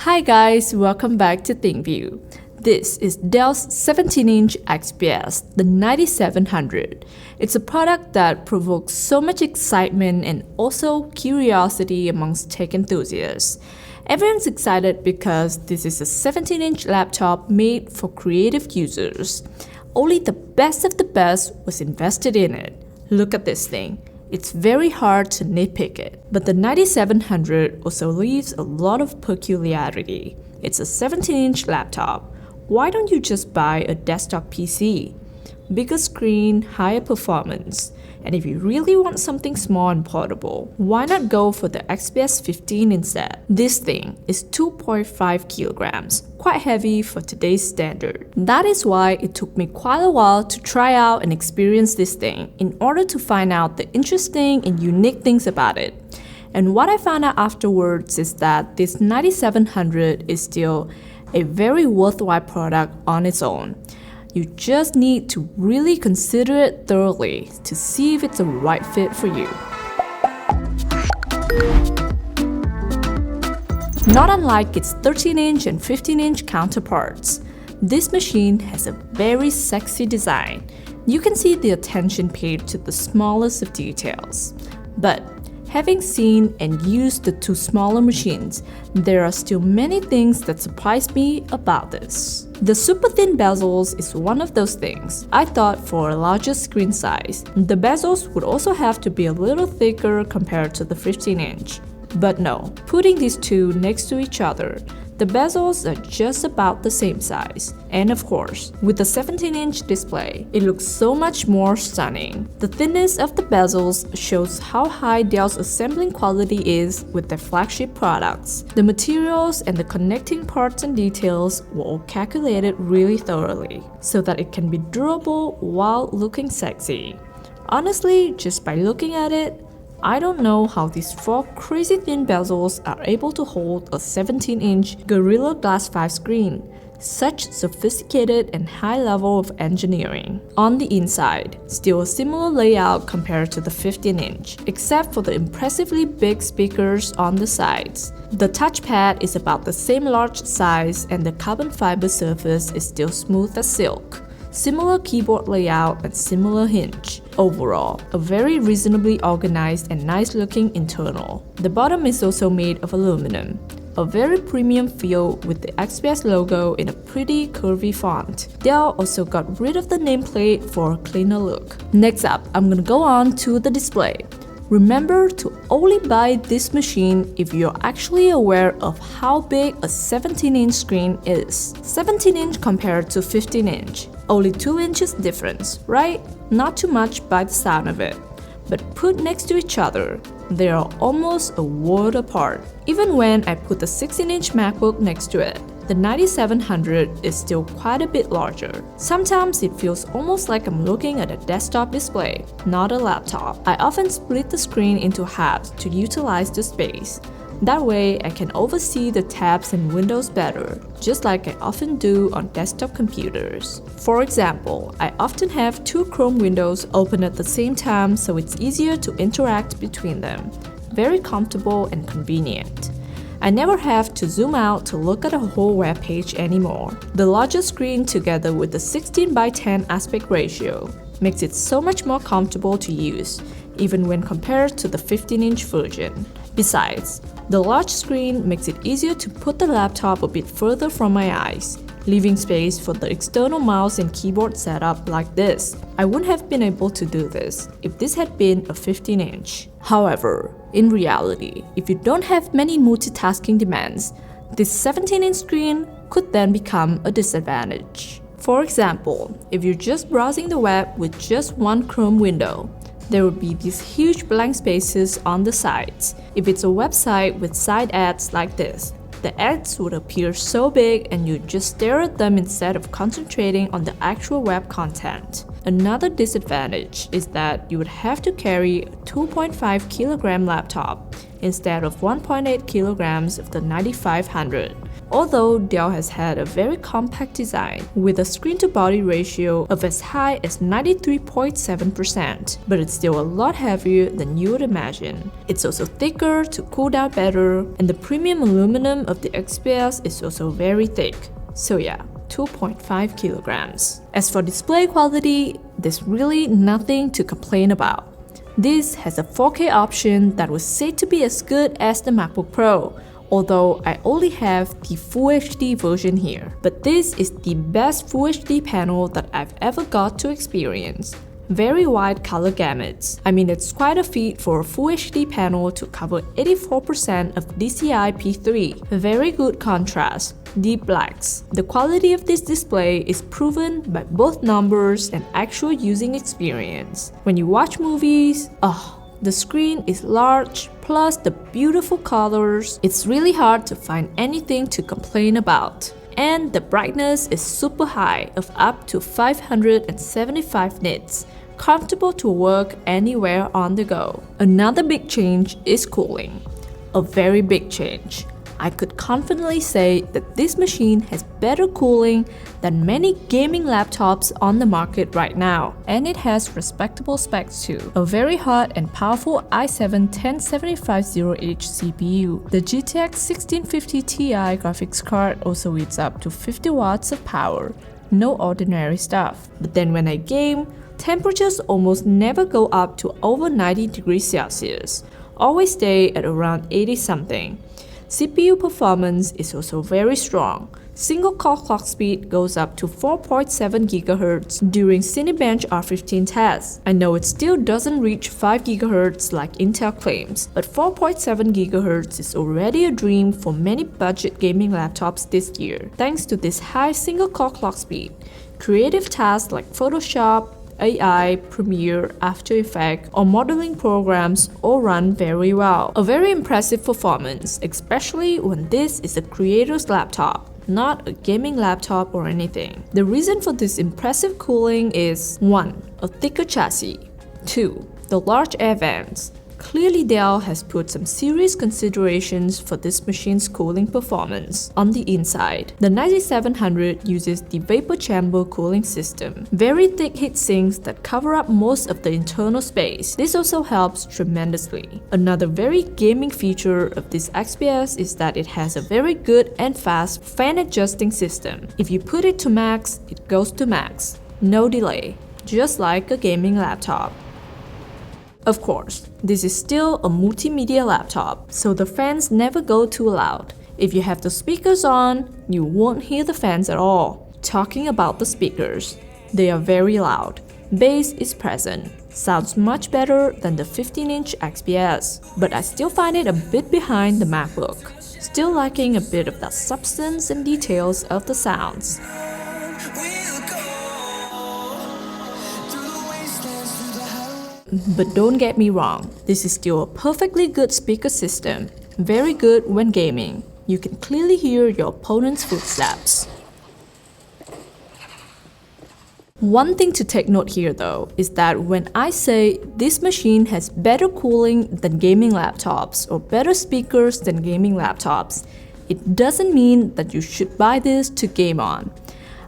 Hi guys, welcome back to ThinkView. This is Dell's 17-inch XPS, the 9700. It's a product that provokes so much excitement and also curiosity amongst tech enthusiasts. Everyone's excited because this is a 17-inch laptop made for creative users. Only the best of the best was invested in it. Look at this thing. It's very hard to nitpick it, but the 9700 also leaves a lot of peculiarity. It's a 17-inch laptop. Why don't you just buy a desktop PC? Bigger screen, higher performance. And if you really want something small and portable, why not go for the XPS 15 instead? This thing is 2.5 kilograms, quite heavy for today's standard. That is why it took me quite a while to try out and experience this thing in order to find out the interesting and unique things about it. And what I found out afterwards is that this 9700 is still a very worthwhile product on its own. You just need to really consider it thoroughly to see if it's a right fit for you. Not unlike its 13-inch and 15-inch counterparts, this machine has a very sexy design. You can see the attention paid to the smallest of details. But having seen and used the two smaller machines, there are still many things that surprised me about this. The super thin bezels is one of those things. I thought for a larger screen size, the bezels would also have to be a little thicker compared to the 15-inch. But no, putting these two next to each other, the bezels are just about the same size. And of course, with the 17-inch display, it looks so much more stunning. The thinness of the bezels shows how high Dell's assembling quality is with their flagship products. The materials and the connecting parts and details were all calculated really thoroughly, so that it can be durable while looking sexy. Honestly, just by looking at it, I don't know how these four crazy thin bezels are able to hold a 17-inch Gorilla Glass 5 screen. Such sophisticated and high level of engineering. On the inside, still a similar layout compared to the 15-inch, except for the impressively big speakers on the sides. The touchpad is about the same large size and the carbon fiber surface is still smooth as silk. Similar keyboard layout and similar hinge. Overall, a very reasonably organized and nice-looking internal. The bottom is also made of aluminum. A very premium feel with the XPS logo in a pretty curvy font. Dell also got rid of the nameplate for a cleaner look. Next up, I'm gonna go on to the display. Remember to only buy this machine if you're actually aware of how big a 17-inch screen is. 17-inch compared to 15-inch. Only 2 inches difference, right? Not too much by the sound of it. But put next to each other, they are almost a world apart. Even when I put the 16-inch MacBook next to it, the 9700 is still quite a bit larger. Sometimes it feels almost like I'm looking at a desktop display, not a laptop. I often split the screen into halves to utilize the space. That way, I can oversee the tabs and windows better, just like I often do on desktop computers. For example, I often have two Chrome windows open at the same time so it's easier to interact between them. Very comfortable and convenient. I never have to zoom out to look at a whole web page anymore. The larger screen together with the 16:10 aspect ratio makes it so much more comfortable to use, even when compared to the 15-inch version. Besides, the large screen makes it easier to put the laptop a bit further from my eyes, leaving space for the external mouse and keyboard setup like this. I wouldn't have been able to do this if this had been a 15-inch. However, in reality, if you don't have many multitasking demands, this 17-inch screen could then become a disadvantage. For example, if you're just browsing the web with just one Chrome window, there would be these huge blank spaces on the sides. If it's a website with side ads like this, the ads would appear so big and you'd just stare at them instead of concentrating on the actual web content. Another disadvantage is that you would have to carry a 2.5 kilogram laptop instead of 1.8 kilograms of the 9500. Although Dell has had a very compact design with a screen-to-body ratio of as high as 93.7%, but it's still a lot heavier than you would imagine. It's also thicker to cool down better, and the premium aluminum of the XPS is also very thick. So yeah, 2.5 kilograms. As for display quality, there's really nothing to complain about. This has a 4K option that was said to be as good as the MacBook Pro, although I only have the Full HD version here. But this is the best Full HD panel that I've ever got to experience. Very wide color gamuts. I mean, it's quite a feat for a Full HD panel to cover 84% of DCI P3. Very good contrast, deep blacks. The quality of this display is proven by both numbers and actual using experience. When you watch movies, the screen is large, plus the beautiful colors. It's really hard to find anything to complain about. And the brightness is super high of up to 575 nits. Comfortable to work anywhere on the go. Another big change is cooling. A very big change. I could confidently say that this machine has better cooling than many gaming laptops on the market right now. And it has respectable specs too. A very hot and powerful i7-10750H CPU. The GTX 1650 Ti graphics card also eats up to 50 watts of power. No ordinary stuff. But then when I game, temperatures almost never go up to over 90 degrees Celsius. Always stay at around 80 something. CPU performance is also very strong. Single core clock speed goes up to 4.7 GHz during Cinebench R15 tests. I know it still doesn't reach 5 GHz like Intel claims, but 4.7 GHz is already a dream for many budget gaming laptops this year, thanks to this high single core clock speed. Creative tasks like Photoshop, AI, Premiere, After Effects, or modeling programs all run very well. A very impressive performance, especially when this is a creator's laptop, not a gaming laptop or anything. The reason for this impressive cooling is 1. A thicker chassis. 2. The large air vents. Clearly Dell has put some serious considerations for this machine's cooling performance on the inside. The 9700 uses the vapor chamber cooling system. Very thick heat sinks that cover up most of the internal space. This also helps tremendously. Another very gaming feature of this XPS is that it has a very good and fast fan adjusting system. If you put it to max, it goes to max. No delay, just like a gaming laptop. Of course, this is still a multimedia laptop, so the fans never go too loud. If you have the speakers on, you won't hear the fans at all. Talking about the speakers, they are very loud. Bass is present. Sounds much better than the 15-inch XPS, but I still find it a bit behind the MacBook. Still lacking a bit of the substance and details of the sounds. But don't get me wrong, this is still a perfectly good speaker system. Very good when gaming. You can clearly hear your opponent's footsteps. One thing to take note here though is that when I say this machine has better cooling than gaming laptops or better speakers than gaming laptops, it doesn't mean that you should buy this to game on.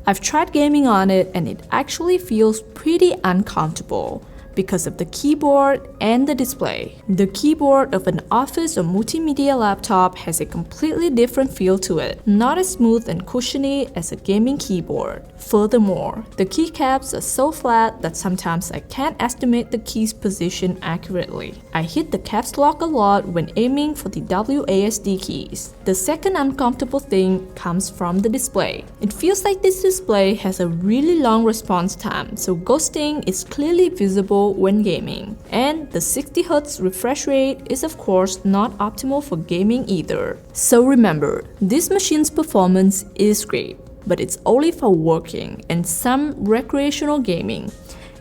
I've tried gaming on it and it actually feels pretty uncomfortable because of the keyboard and the display. The keyboard of an office or multimedia laptop has a completely different feel to it, not as smooth and cushiony as a gaming keyboard. Furthermore, the keycaps are so flat that sometimes I can't estimate the key's position accurately. I hit the caps lock a lot when aiming for the WASD keys. The second uncomfortable thing comes from the display. It feels like this display has a really long response time, so ghosting is clearly visible when gaming. And the 60Hz refresh rate is of course not optimal for gaming either. So remember, this machine's performance is great, but it's only for working and some recreational gaming.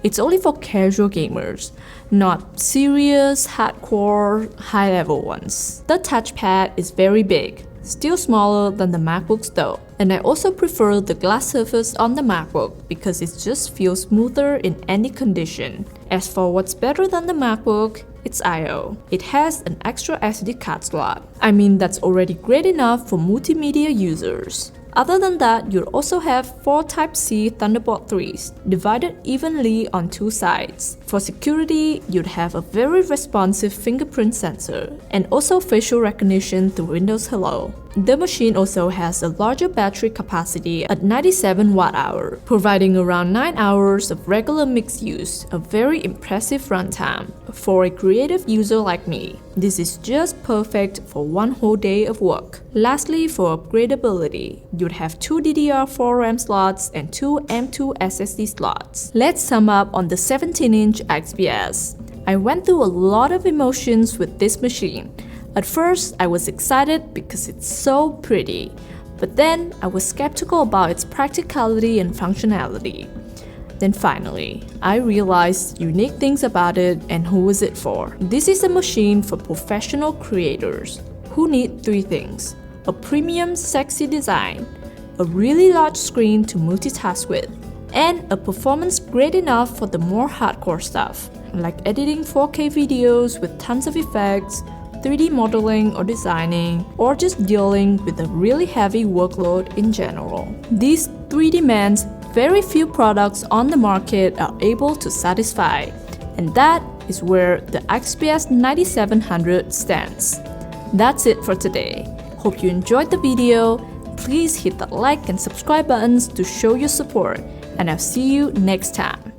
It's only for casual gamers, not serious, hardcore, high-level ones. The touchpad is very big, still smaller than the MacBooks though. And I also prefer the glass surface on the MacBook because it just feels smoother in any condition. As for what's better than the MacBook, its I/O. It has an extra SD card slot. I mean, that's already great enough for multimedia users. Other than that, you'll also have 4 Type-C Thunderbolt 3s, divided evenly on 2 sides. For security, you'd have a very responsive fingerprint sensor, and also facial recognition through Windows Hello. The machine also has a larger battery capacity at 97 Wh, providing around 9 hours of regular mix use, a very impressive runtime. For a creative user like me, this is just perfect for one whole day of work. Lastly, for upgradability, you'd have 2 DDR4 RAM slots and 2 M.2 SSD slots. Let's sum up on the 17-inch XPS. I went through a lot of emotions with this machine. At first, I was excited because it's so pretty, but then I was skeptical about its practicality and functionality. Then finally, I realized unique things about it and who is it for. This is a machine for professional creators who need 3 things: a premium, sexy design, a really large screen to multitask with, and a performance great enough for the more hardcore stuff, like editing 4K videos with tons of effects, 3D modeling or designing, or just dealing with a really heavy workload in general. These 3 demands very few products on the market are able to satisfy, and that is where the XPS 9700 stands. That's it for today. Hope you enjoyed the video. Please hit the like and subscribe buttons to show your support, and I'll see you next time.